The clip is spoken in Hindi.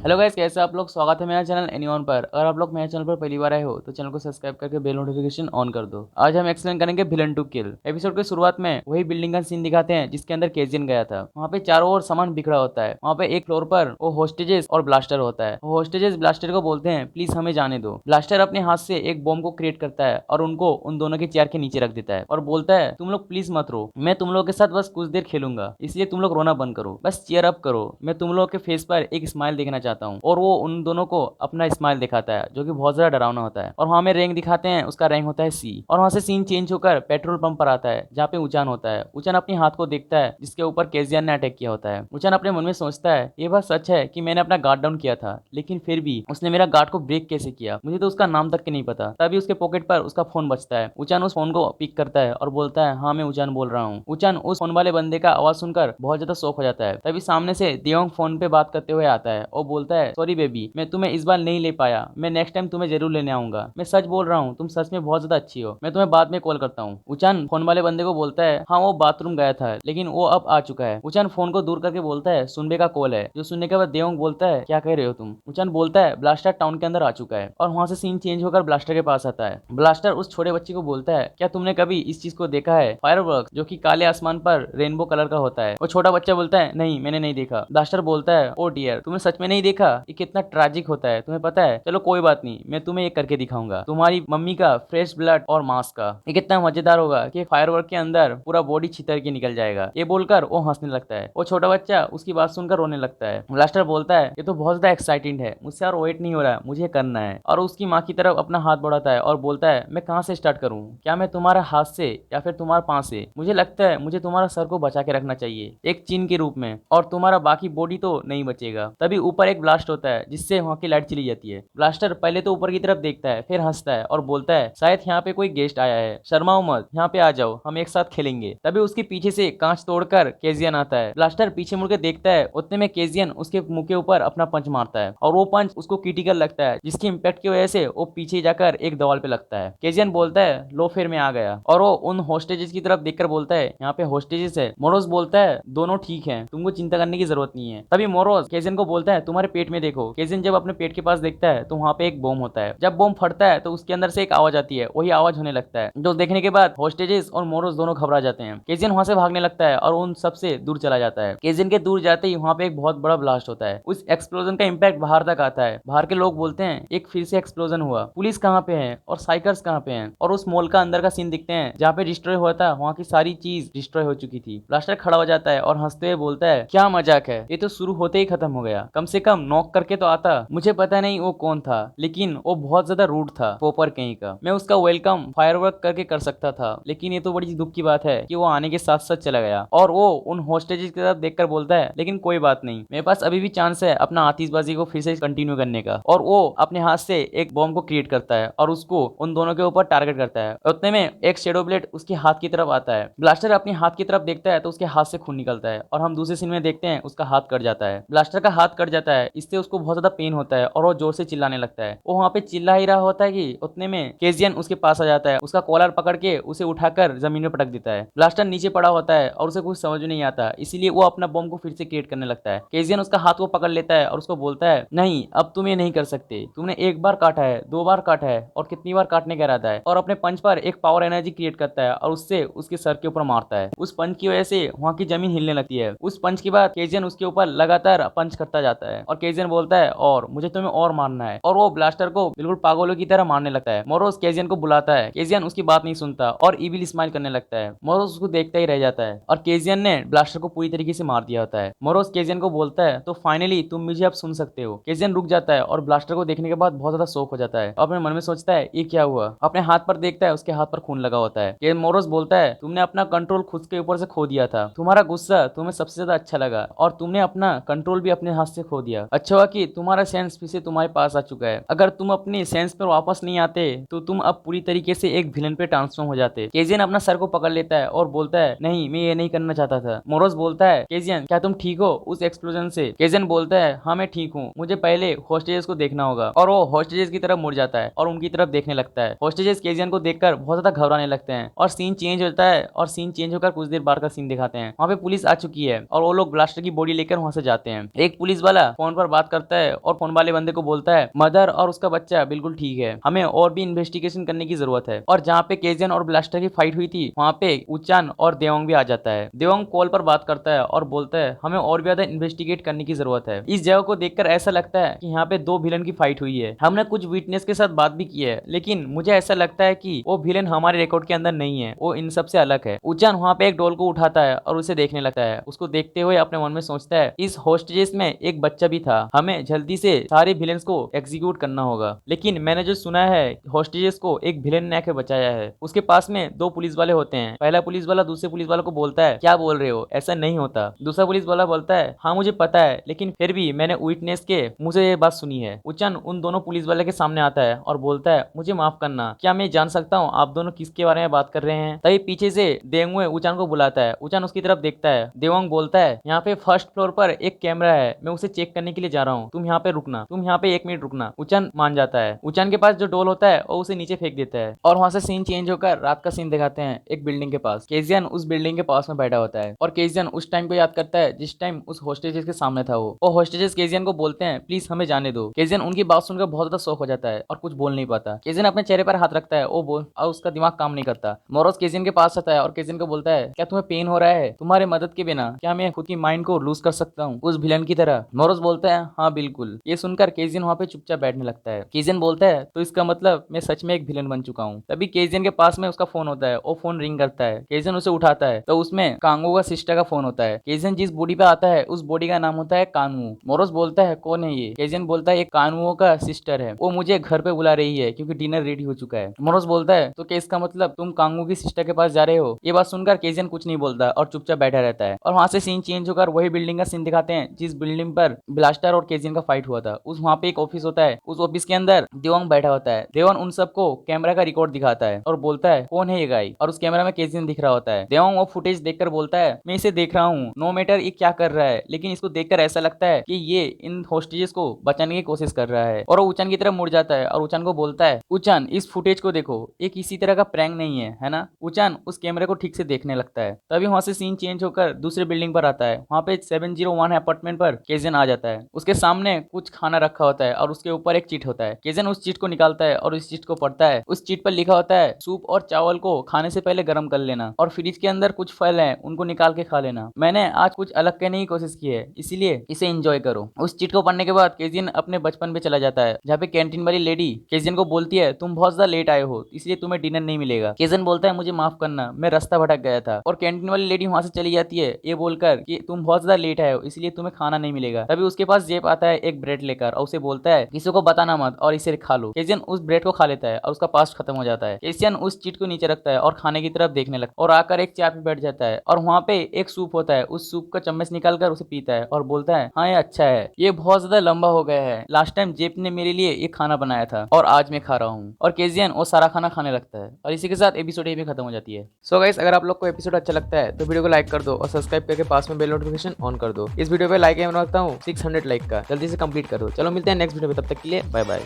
हेलो गाइस, कैसे आप लोग। स्वागत है मेरा चैनल एनीवन पर। अगर आप लोग मेरे चैनल पर पहली बार आए हो तो चैनल को सब्सक्राइब करके बेल नोटिफिकेशन ऑन कर दो। आज हम एक्सप्लेन करेंगे विलन टू किल। एपिसोड की शुरुआत में वही बिल्डिंग का सीन दिखाते हैं जिसके अंदर केजियन गया था। वहाँ पे चारों ओर सामान बिखरा होता है। वहाँ पे एक फ्लोर पर वो होस्टेजेस और ब्लास्टर होता है। होस्टेजेस ब्लास्टर को बोलते हैं प्लीज हमें जाने दो। ब्लास्टर अपने हाथ से एक बॉम्ब को क्रिएट करता है और उनको उन दोनों के चेयर के नीचे रख देता है और बोलता है तुम लोग प्लीज मत रो, मैं तुम लोग के साथ बस कुछ देर खेलूंगा, इसलिए तुम लोग रोना बंद करो, बस चीयर अप करो, मैं तुम लोग के फेस पर एक स्माइल देखना चाहता हूँ। और वो उन दोनों को अपना स्माइल दिखाता है जो कि बहुत ज्यादा डरावना होता है। और वहां में रैंक दिखाते हैं, उसका रैंक होता है सी। और वहां से सीन चेंज होकर पेट्रोल पंप पर आता है जहाँ पे उचान होता है। उचान अपने हाथ को देखता है जिसके ऊपर केजियन ने अटैक किया होता है। उचान अपने मन में सोचता है ये बात सच है कि मैंने अपना गार्ड डाउन किया था, लेकिन फिर भी उसने मेरा गार्ड को ब्रेक कैसे किया, मुझे तो उसका नाम तक के नहीं पता। तभी उसके पॉकेट पर उसका फोन बचता है। उचान उस फोन को पिक करता है और बोलता है हाँ मैं उचान बोल रहा हूँ। उचान उस फोन वाले बंदे का आवाज सुनकर बहुत ज्यादा शॉक हो जाता है। तभी सामने से दियोंग फोन पे बात करते हुए आता है और बोलता है सॉरी बेबी, मैं तुम्हें इस बार नहीं ले पाया, मैं नेक्स्ट टाइम तुम्हें जरूर लेने आऊंगा, मैं सच बोल रहा हूँ, तुम सच में बहुत ज्यादा अच्छी हो, मैं तुम्हें बाद में कॉल करता हूँ। उचान फोन वाले बंदे को बोलता है हाँ वो बाथरूम गया था लेकिन वो अब आ चुका है। उचान फोन को दूर करके बोलता है सुनबे का कॉल है। जो सुनने के बाद देवोंग बोलता है क्या कह रहे हो तुम। उचान बोलता है ब्लास्टर टाउन के अंदर आ चुका है। और वहां से सीन चेंज होकर ब्लास्टर के पास आता है। ब्लास्टर उस छोटे बच्चे को बोलता है क्या तुमने कभी इस चीज को देखा है, फायरवर्क्स जो कि काले आसमान पर रेनबो कलर का होता है। वो छोटा बच्चा बोलता है नहीं मैंने नहीं देखा। ब्लास्टर बोलता है ओ डियर, तुमने सच में नहीं देखा, ये कितना ट्रैजिक होता है तुम्हें पता है। चलो कोई बात नहीं, मैं तुम्हें ये करके दिखाऊंगा, तुम्हारी मम्मी का फ्रेश ब्लड और मांस का। ये कितना मजेदार होगा कि फायरवर्क के अंदर पूरा बॉडी छितर के निकल जाएगा। ये बोलकर वो हंसने लगता है। वो छोटा बच्चा उसकी बात सुनकर रोने लगता है। ब्लास्टर बोलता है ये तो बहुत ज्यादा एक्साइटिंग है, मुझसे और वेट नहीं हो रहा है, मुझे करना है। और उसकी माँ की तरफ अपना हाथ बढ़ाता है और बोलता है मैं कहाँ से स्टार्ट करूँ, क्या मैं तुम्हारा हाथ से या फिर तुम्हारे पाँव से। मुझे लगता है मुझे तुम्हारा सर को बचा के रखना चाहिए एक चिन्ह के रूप में, और तुम्हारा बाकी बॉडी तो नहीं बचेगा। तभी ऊपर एक ब्लास्ट होता है जिससे वहां की लाइट चली जाती है। ब्लास्टर पहले तो ऊपर की तरफ देखता है, फिर हंसता है और बोलता है शायद यहाँ पे कोई गेस्ट आया है, शर्माओ मत, यहाँ पे आ जाओ, हम एक साथ खेलेंगे। तभी उसके पीछे से कांच तोड़कर केजियन आता है। ब्लास्टर पीछे मुड़ के देखता है, उतने में केजियन उसके मुंह के ऊपर अपना पंच मारता है और वो पंच उसको क्रिटिकल लगता है जिसकी इम्पैक्ट की वजह से वो पीछे जाकर एक दीवार पे लगता है। केजियन बोलता है लो फिर मैं आ गया। और वो उन होस्टेजेस की तरफ देखकर बोलता है यहाँ पे होस्टेजेस है। मोरोस बोलता है दोनों ठीक है, तुमको चिंता करने की जरूरत नहीं है। तभी मोरोस केजियन को बोलता है तुम्हारे पेट में देखो। केजियन जब अपने पेट के पास देखता है तो वहाँ पे एक बॉम्ब होता है। जब बॉम्ब फटता है तो उसके अंदर से एक आवाज आती है, वही आवाज होने लगता है, जो देखने के बाद होस्टेजेस और मोरोस दोनों घबरा जाते हैं। केजियन वहां से भागने लगता है और उन सबसे दूर चला जाता है। केजियन के दूर जाते ही वहाँ पे एक बहुत बड़ा ब्लास्ट होता है। उस एक्सप्लोजन का इम्पैक्ट बाहर तक आता है। बाहर के लोग बोलते हैं एक फिर से एक्सप्लोजन हुआ, पुलिस कहाँ पे है और साइकर्स कहाँ पे हैं। और उस मॉल का अंदर का सीन दिखते हैं जहाँ पे डिस्ट्रॉय हुआ था, वहाँ की सारी चीज डिस्ट्रॉय हो चुकी थी। ब्लास्टर खड़ा हो जाता है और हंसते हुए बोलता है क्या मजाक है, ये तो शुरू होते ही खत्म हो गया, कम से कम नॉक करके तो आता। मुझे पता नहीं वो कौन था लेकिन वो बहुत ज्यादा रूड था, पोपर कहीं का। मैं उसका वेलकम फायरवर्क करके कर सकता था, लेकिन ये तो बड़ी दुख की बात है कि वो आने के साथ साथ चला गया। और वो उन होस्टेजेस की तरफ देखकर बोलता है लेकिन कोई बात नहीं, मेरे पास अभी भी चांस है अपना आतिशबाजी को फिर से कंटिन्यू करने का। और वो अपने हाथ से एक बॉम्ब को क्रिएट करता है और उसको उन दोनों के ऊपर टारगेट करता है। उतने में एक शेडो ब्लेड उसके हाथ की तरफ आता है। ब्लास्टर अपने हाथ की तरफ देखता है तो उसके हाथ से खून निकलता है और हम दूसरे सीन में देखते हैं उसका हाथ कट जाता है। ब्लास्टर का हाथ कट जाता है, इससे उसको बहुत ज्यादा पेन होता है और वो जोर से चिल्लाने लगता है। वो वहां पे चिल्ला ही रहा होता है कि उतने में केजियन उसके पास आ जाता है, उसका कॉलर पकड़ के उसे उठाकर जमीन में पटक देता है। ब्लास्टर नीचे पड़ा होता है और उसे कुछ समझ नहीं आता, इसीलिए वो अपना बॉम्ब को फिर से क्रिएट करने लगता है। केजियन उसका हाथ को पकड़ लेता है और उसको बोलता है नहीं अब तुम ये नहीं कर सकते, तुमने एक बार काटा है, दो बार काटा है और कितनी बार काटने का इरादा है। और अपने पंच पर एक पावर एनर्जी क्रिएट करता है और उससे उसके सर के ऊपर मारता है। उस पंच की वजह से वहां की जमीन हिलने लगती है। उस पंच के बाद केजियन उसके ऊपर लगातार पंच करता जाता है और केजियन बोलता है और मुझे तुम्हें और मारना है। और वो ब्लास्टर को बिल्कुल पागलों की तरह मारने लगता है। मोरोस केजियन को बुलाता है, केजियन उसकी बात नहीं सुनता और इविल स्माइल करने लगता है। मोरोस उसको देखता ही रह जाता है और केजियन ने ब्लास्टर को पूरी तरीके से मार दिया होता है। मोरोस केजियन को बोलता है तो फाइनली तुम मुझे अब सुन सकते हो। केजियन रुक जाता है और ब्लास्टर को देखने के बाद बहुत ज्यादा शौक हो जाता है और अपने मन में सोचता है ये क्या हुआ। अपने हाथ पर देखता है, उसके हाथ पर खून लगा होता है। मोरोस बोलता है तुमने अपना कंट्रोल खुद के ऊपर से खो दिया था, तुम्हारा गुस्सा तुम्हें सबसे ज्यादा अच्छा लगा और तुमने अपना कंट्रोल भी अपने हाथ से खो दिया। अच्छा हुआ कि तुम्हारा सेंस फिर से तुम्हारे पास आ चुका है, अगर तुम अपने सेंस पर वापस नहीं आते तो तुम अब पूरी तरीके से एक विलन पे ट्रांसफॉर्म हो जाते। केजियन अपना सर को पकड़ लेता है और बोलता है नहीं मैं ये नहीं करना चाहता था। मोरोस बोलता है केजियन क्या तुम ठीक हो उस एक्सप्लोजन से। केजियन बोलता है हाँ मैं ठीक हूँ, मुझे पहले होस्टेजेस को देखना होगा। और वो होस्टेजेस की तरफ मुड़ जाता है और उनकी तरफ देखने लगता है। होस्टेजेस केजियन को देखकर बहुत ज्यादा घबराने लगते हैं और सीन चेंज होता है। और सीन चेंज होकर कुछ देर बाद का सीन दिखाते हैं, वहाँ पे पुलिस आ चुकी है और वो लोग ब्लास्टर की बॉडी लेकर वहां से जाते हैं। एक पुलिस वाला फोन फोन पर बात करता है और फोन वाले बंदे को बोलता है मदर और उसका बच्चा बिल्कुल ठीक है, हमें और भी इन्वेस्टिगेशन करने की जरूरत है। और जहाँ पे केजियन और ब्लास्टर की फाइट हुई थी वहाँ पे उचान और देवोंग भी आ जाता है। देवोंग कॉल पर बात करता है और बोलता है हमें और भी ज्यादा इन्वेस्टिगेट करने की जरूरत है। इस जगह को देखकर ऐसा लगता है कि यहाँ पे दो विलन की फाइट हुई है। हमने कुछ विटनेस के साथ बात भी की है, लेकिन मुझे ऐसा लगता है कि वो विलन हमारे रिकॉर्ड के अंदर नहीं है, वो इन सब से अलग है। उचान वहाँ पे एक डॉल को उठाता है और उसे देखने लगता है। उसको देखते हुए अपने मन में सोचता है इस होस्टेजेस में एक बच्चा भी था, हमें जल्दी से सारे विलेंस को एग्जीक्यूट करना होगा। लेकिन मैंने जो सुना है होस्टेजेस को एक विलेन ने आके बचाया है। उसके पास में दो पुलिस वाले होते हैं। पहला पुलिस वाला दूसरे पुलिस वाले को बोलता है क्या बोल रहे हो, ऐसा नहीं होता। दूसरा पुलिस वाला बोलता है हाँ मुझे पता है, लेकिन फिर भी मैंने विटनेस के मुंह से ये बात सुनी है। उचान उन दोनों पुलिस वाले के सामने आता है और बोलता है मुझे माफ करना, क्या मैं जान सकता हूँ आप दोनों किसके बारे में बात कर रहे हैं। तभी पीछे से देवोंग उचान को बुलाता है। उचान उसकी तरफ देखता है। देवोंग बोलता है यहाँ पे फर्स्ट फ्लोर पर एक कैमरा है, मैं उसे चेक करने के लिए जा रहा हूँ, तुम यहाँ पे रुकना, तुम यहाँ पे 1 मिनट रुकना। उचान मान जाता है। उचान के पास जो डोल होता है वो उसे नीचे फेंक देता है और वहां से सीन चेंज होकर रात का सीन दिखाते हैं एक बिल्डिंग के पास। केजियन उस बिल्डिंग के पास में बैठा होता है और केजियन उस टाइम को याद करता है जिस टाइम उस होस्टेजेस के सामने था। वो होस्टेजेस केजियन को बोलते हैं प्लीज हमें जाने दो। केजियन उनकी बात सुनकर बहुत ज्यादा शॉक हो जाता है और कुछ बोल नहीं पाता। केजियन अपने चेहरे पर हाथ रखता है वो बोल और उसका दिमाग काम नहीं करता। मोरोस केजियन के पास आता है और केजियन को बोलता है क्या तुम्हें पेन हो रहा है, तुम्हारे मदद के बिना क्या मैं खुद की माइंड को लूज कर सकता हूँ उस विलन की तरह। मोरोस बोलता है हाँ बिल्कुल। ये सुनकर केजियन वहाँ पे चुपचाप बैठने लगता है। केजियन बोलता है तो इसका मतलब मैं सच में एक विलन बन चुका हूँ। तभी केजियन के पास में उसका फोन होता है, वो फोन रिंग करता है। केजियन उसे उठाता है तो उसमें कांगो का सिस्टर का फोन होता है। केजियन जिस बॉडी पे आता है उस बॉडी का नाम होता है कानवू। मोरोस बोलता है कौन है ये। केजियन बोलता है एक कानवू का सिस्टर है, वो मुझे घर पे बुला रही है क्योंकि डिनर रेडी हो चुका है। मोरोस बोलता है तो क्या इसका मतलब तुम कांगू की सिस्टर के पास जा रहे हो। ये बात सुनकर केजियन कुछ नहीं बोलता और चुपचाप बैठा रहता है। और वहां से सीन चेंज होकर वही बिल्डिंग का सीन दिखाते हैं जिस बिल्डिंग पर ब्लास्टर और केजियन का फाइट हुआ था। उस वहां पे एक ऑफिस होता है, उस ऑफिस के अंदर देवोंग बैठा होता है। देवोंग उन सबको कैमरा का रिकॉर्ड दिखाता है और बोलता है कौन है ये गाय, और उस कैमरा में केजियन दिख रहा होता है। देवोंग वो फुटेज देखकर बोलता है मैं इसे देख रहा हूँ, नो मैटर ये क्या कर रहा है, लेकिन इसको देखकर ऐसा लगता है कि ये इन होस्टेजेस को बचाने की कोशिश कर रहा है। और वो उचान की तरफ मुड़ जाता है और उचान को बोलता है उचान इस फुटेज को देखो, ये किसी तरह का प्रैंक नहीं है ना। उचान उस कैमरे को ठीक से देखने लगता है। तभी वहां से सीन चेंज होकर दूसरे बिल्डिंग पर आता है। वहां पे 701 अपार्टमेंट पर केजियन आ जाता है। उसके सामने कुछ खाना रखा होता है और उसके ऊपर एक चीट होता है। केजियन उस चीट को निकालता है और उस चीट को पढ़ता है। उस चीट पर लिखा होता है सूप और चावल को खाने से पहले गर्म कर लेना और फ्रिज के अंदर कुछ फल है उनको निकाल के खा लेना। मैंने आज कुछ अलग कहने की कोशिश की है, इसलिए इसे एंजॉय करो। उस चीट को पढ़ने के बाद केजियन अपने बचपन में चला जाता है, जहाँ पे कैंटीन वाली लेडी केजियन को बोलती है तुम बहुत ज्यादा लेट आए हो इसलिए तुम्हें डिनर नहीं मिलेगा। केजियन बोलता है मुझे माफ करना, मैं रास्ता भटक गया था। और कैंटीन वाली लेडी वहां से चली जाती है ये बोलकर कि तुम बहुत ज्यादा लेट आए हो इसलिए तुम्हें खाना नहीं मिलेगा। तभी उसके पास जेब आता है एक ब्रेड लेकर और उसे बोलता है किसी को बताना मत और इसे खा लो। केजियन उस ब्रेड को खा लेता है और उसका पास्ट खत्म हो जाता है। केजियन उस चीट को नीचे रखता है और खाने की तरफ देखने लगता है और आकर एक चाय पे बैठ जाता है। और वहाँ पे एक सूप होता है, उस सूप का चम्मच निकालकर उसे पीता है और बोलता है हाँ ये अच्छा है, ये बहुत ज्यादा लंबा हो गया है, लास्ट टाइम जेब ने मेरे लिए ये खाना बनाया था और आज मैं खा रहा हूँ। और केजियन वो सारा खाना खाने लगता है और इसी के साथ एपिसोड ये भी खत्म हो जाती है। सो गाइस अगर आप लोग को एपिसोड अच्छा लगता है तो वीडियो को लाइक कर दो और सब्सक्राइब करके पास में बेल नोटिफिकेशन ऑन कर दो। इस वीडियो पे लाइक एम रखता हूँ 600 लाइक का, जल्दी से कंप्लीट करो। चलो मिलते हैं नेक्स्ट वीडियो में, तब तक के लिए बाय बाय।